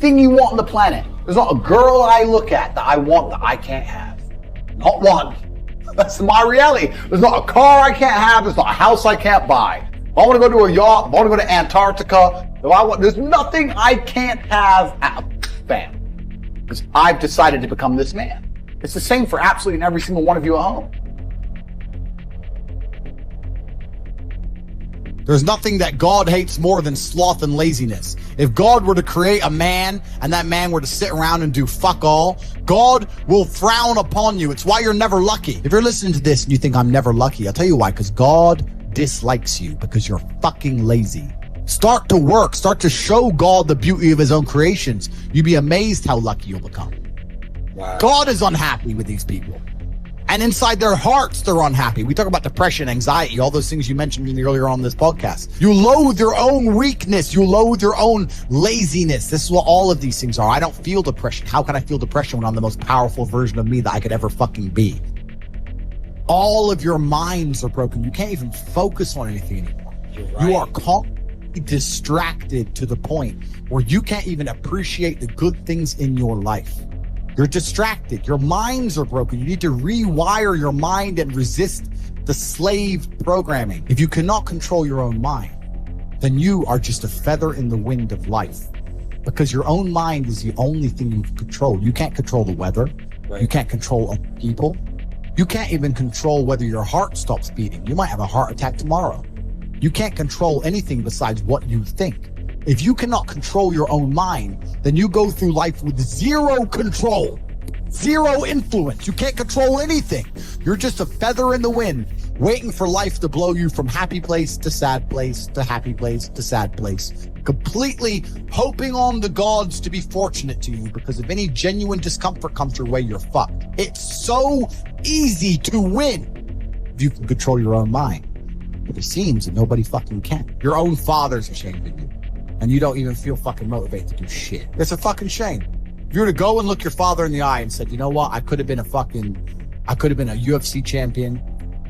anything you want on the planet. There's not a girl I look at that I want that I can't have. Not one. That's my reality. There's not a car I can't have. There's not a house I can't buy. If I want to go to a yacht, if I want to go to Antarctica, there's nothing I can't have. Bam. Because I've decided to become this man. It's the same for absolutely every single one of you at home. There's nothing that God hates more than sloth and laziness. If God were to create a man and that man were to sit around and do fuck all, God will frown upon you. It's why you're never lucky. If you're listening to this and you think I'm never lucky, I'll tell you why, because God dislikes you because you're fucking lazy. Start to work. Start to show God the beauty of his own creations. You'd be amazed how lucky you'll become. Wow. God is unhappy with these people. And inside their hearts, they're unhappy. We talk about depression, anxiety, all those things you mentioned earlier on this podcast. You loathe your own weakness. You loathe your own laziness. This is what all of these things are. I don't feel depression. How can I feel depression when I'm the most powerful version of me that I could ever fucking be? All of your minds are broken. You can't even focus on anything anymore. Right. You are constantly distracted to the point where you can't even appreciate the good things in your life. You're distracted. Your minds are broken. You need to rewire your mind and resist the slave programming. If you cannot control your own mind, then you are just a feather in the wind of life, because your own mind is the only thing you can control. You can't control the weather. Right. You can't control other people. You can't even control whether your heart stops beating. You might have a heart attack tomorrow. You can't control anything besides what you think. If you cannot control your own mind, then you go through life with zero control, zero influence. You can't control anything. You're just a feather in the wind, waiting for life to blow you from happy place to sad place to happy place to sad place, completely hoping on the gods to be fortunate to you, because if any genuine discomfort comes your way, you're fucked. It's so easy to win if you can control your own mind. But it seems that nobody fucking can. Your own father's ashamed of you, and you don't even feel fucking motivated to do shit. It's a fucking shame. If you were to go and look your father in the eye and said, you know what, I could have been a UFC champion.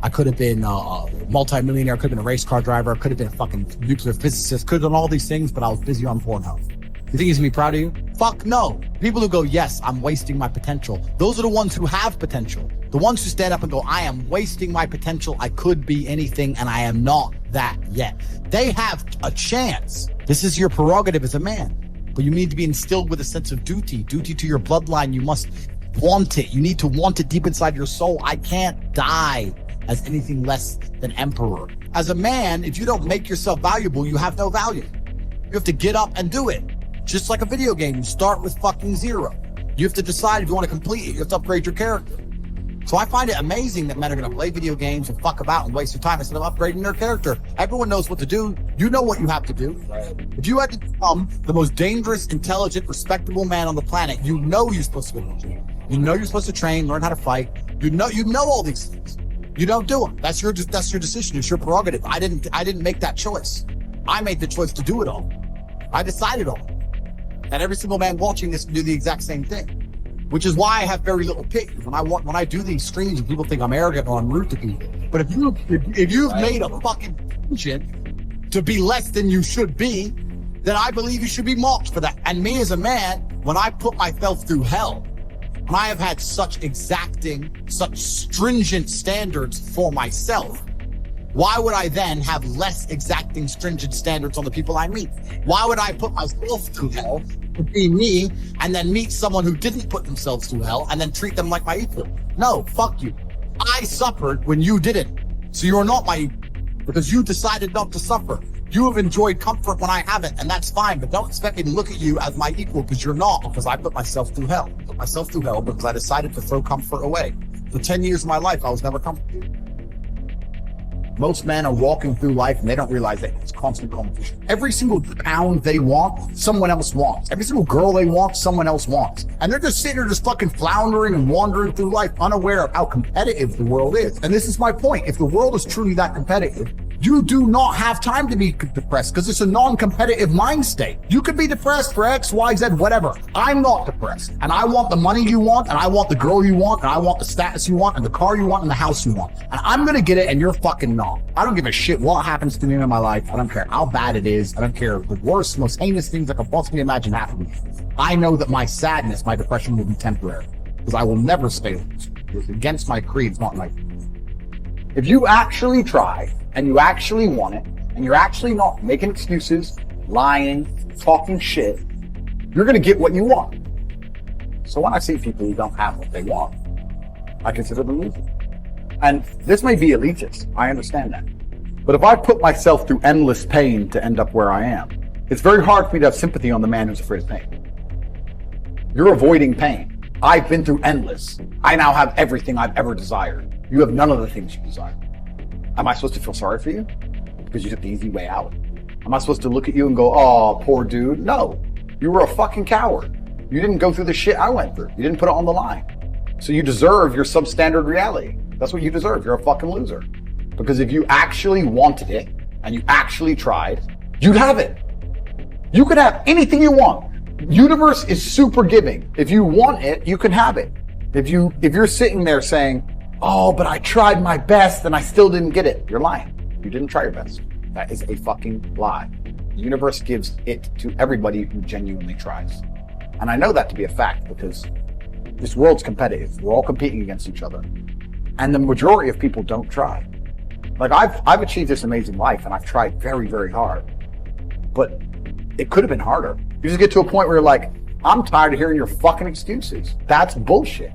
I could have been a multi-millionaire. I could have been a race car driver. I could have been a fucking nuclear physicist. Could have done all these things, but I was busy on Pornhub. You think he's gonna be proud of you? Fuck no. People who go, yes, I'm wasting my potential. Those are the ones who have potential. The ones who stand up and go, I am wasting my potential. I could be anything, and I am not that yet. They have a chance. This is your prerogative as a man. But you need to be instilled with a sense of duty to your bloodline. You must want it. You need to want it deep inside your soul. I can't die as anything less than emperor. As a man, if you don't make yourself valuable, you have no value. You have to get up and do it. Just like a video game, you start with fucking zero. You have to decide if you want to complete it. You have to upgrade your character. So I find it amazing that men are going to play video games and fuck about and waste their time instead of upgrading their character. Everyone knows what to do. You know what you have to do. If you had to become the most dangerous, intelligent, respectable man on the planet, you know you're supposed to go to the gym. You know you're supposed to train, learn how to fight. You know all these things. You don't do them. That's your decision. It's your prerogative. I didn't make that choice. I made the choice to do it all. I decided all. And every single man watching this can do the exact same thing, which is why I have very little pity when I do these streams and people think I'm arrogant or I'm rude to people. But if you've made a fucking decision to be less than you should be, then I believe you should be mocked for that. And me as a man, when I put myself through hell, when I have had such exacting, such stringent standards for myself, why would I then have less exacting, stringent standards on the people I meet? Why would I put myself through hell to be me and then meet someone who didn't put themselves through hell and then treat them like my equal? No, fuck you. I suffered when you didn't. So you're not my equal because you decided not to suffer. You have enjoyed comfort when I haven't, and that's fine, but don't expect me to look at you as my equal because you're not, because I put myself through hell. I put myself through hell because I decided to throw comfort away. For 10 years of my life, I was never comfortable. Most men are walking through life and they don't realize that it's constant competition. Every single pound they want, someone else wants. Every single girl they want, someone else wants. And they're just sitting there just fucking floundering and wandering through life unaware of how competitive the world is. And this is my point. If the world is truly that competitive, you do not have time to be depressed because it's a non-competitive mind state. You could be depressed for X, Y, Z, whatever. I'm not depressed. And I want the money you want, and I want the girl you want, and I want the status you want, and the car you want, and the house you want. And I'm going to get it, and you're fucking not. I don't give a shit what happens to me in my life. I don't care how bad it is. I don't care the worst, most heinous things I could possibly imagine happening. I know that my sadness, my depression will be temporary because I will never stay loose. It's against my creed. It's not like, if you actually try and you actually want it and you're actually not making excuses, lying, talking shit, you're going to get what you want. So when I see people who don't have what they want, I consider them losers. And this may be elitist. I understand that. But if I put myself through endless pain to end up where I am, it's very hard for me to have sympathy on the man who's afraid of pain. You're avoiding pain. I've been through endless. I now have everything I've ever desired. You have none of the things you desire. Am I supposed to feel sorry for you? Because you took the easy way out. Am I supposed to look at you and go, oh, poor dude? No. You were a fucking coward. You didn't go through the shit I went through. You didn't put it on the line. So you deserve your substandard reality. That's what you deserve. You're a fucking loser. Because if you actually wanted it and you actually tried, you'd have it. You could have anything you want. Universe is super giving. If you want it, you can have it. If you're sitting there saying, oh, but I tried my best and I still didn't get it, you're lying. You didn't try your best. That is a fucking lie. The universe gives it to everybody who genuinely tries. And I know that to be a fact because this world's competitive. We're all competing against each other. And the majority of people don't try. Like I've achieved this amazing life and I've tried very, very hard. But it could have been harder. You just get to a point where you're like, I'm tired of hearing your fucking excuses. That's bullshit.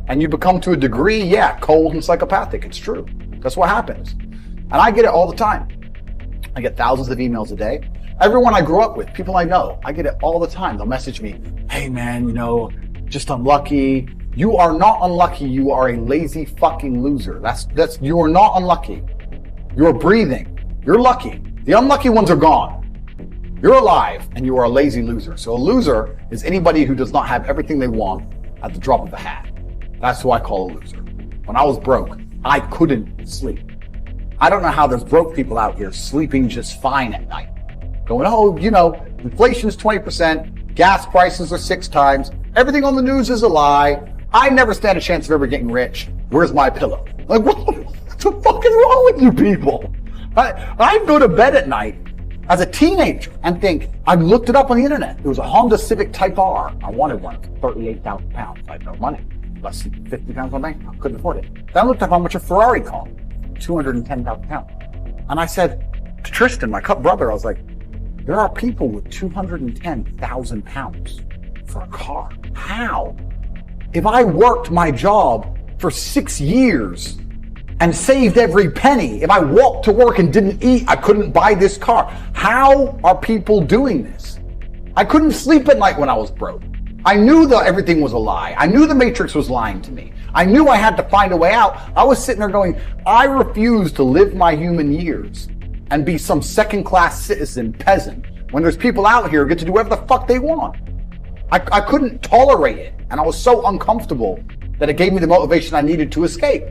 And you become to a degree, yeah, cold and psychopathic. It's true. That's what happens. And I get it all the time. I get thousands of emails a day. Everyone I grew up with, people I know, I get it all the time. They'll message me, hey man, just unlucky. You are not unlucky. You are a lazy fucking loser. You are not unlucky. You're breathing. You're lucky. The unlucky ones are gone. You're alive and you are a lazy loser. So a loser is anybody who does not have everything they want at the drop of a hat. That's who I call a loser. When I was broke, I couldn't sleep. I don't know how there's broke people out here sleeping just fine at night. Going, oh, inflation is 20%, gas prices are 6 times, everything on the news is a lie. I never stand a chance of ever getting rich. Where's my pillow? Like, what the fuck is wrong with you people? I go to bed at night as a teenager and think, I looked it up on the internet. It was a Honda Civic Type R. I wanted one for 38,000 pounds. I had no money. Less than 50 pounds on bank. I couldn't afford it. Then I looked up how much a Ferrari cost. 210,000 pounds. And I said to Tristan, my brother, I was like, there are people with 210,000 pounds for a car. How? If I worked my job for 6 years and saved every penny, if I walked to work and didn't eat, I couldn't buy this car. How are people doing this? I couldn't sleep at night when I was broke. I knew that everything was a lie. I knew the Matrix was lying to me. I knew I had to find a way out. I was sitting there going, I refuse to live my human years and be some second-class citizen peasant when there's people out here who get to do whatever the fuck they want. I couldn't tolerate it. And I was so uncomfortable that it gave me the motivation I needed to escape.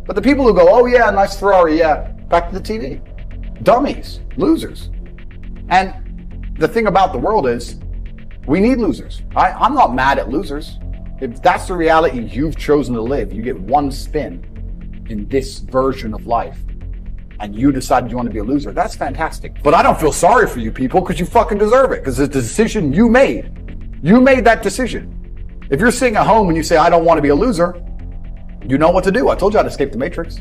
But the people who go, oh yeah, nice Ferrari, yeah, back to the TV. Dummies, losers. And the thing about the world is, we need losers. I'm not mad at losers. If that's the reality you've chosen to live, you get one spin in this version of life, and you decided you want to be a loser, that's fantastic. But I don't feel sorry for you people because you fucking deserve it, because it's the decision you made. You made that decision. If you're sitting at home and you say, I don't want to be a loser, you know what to do. I told you how to escape the Matrix.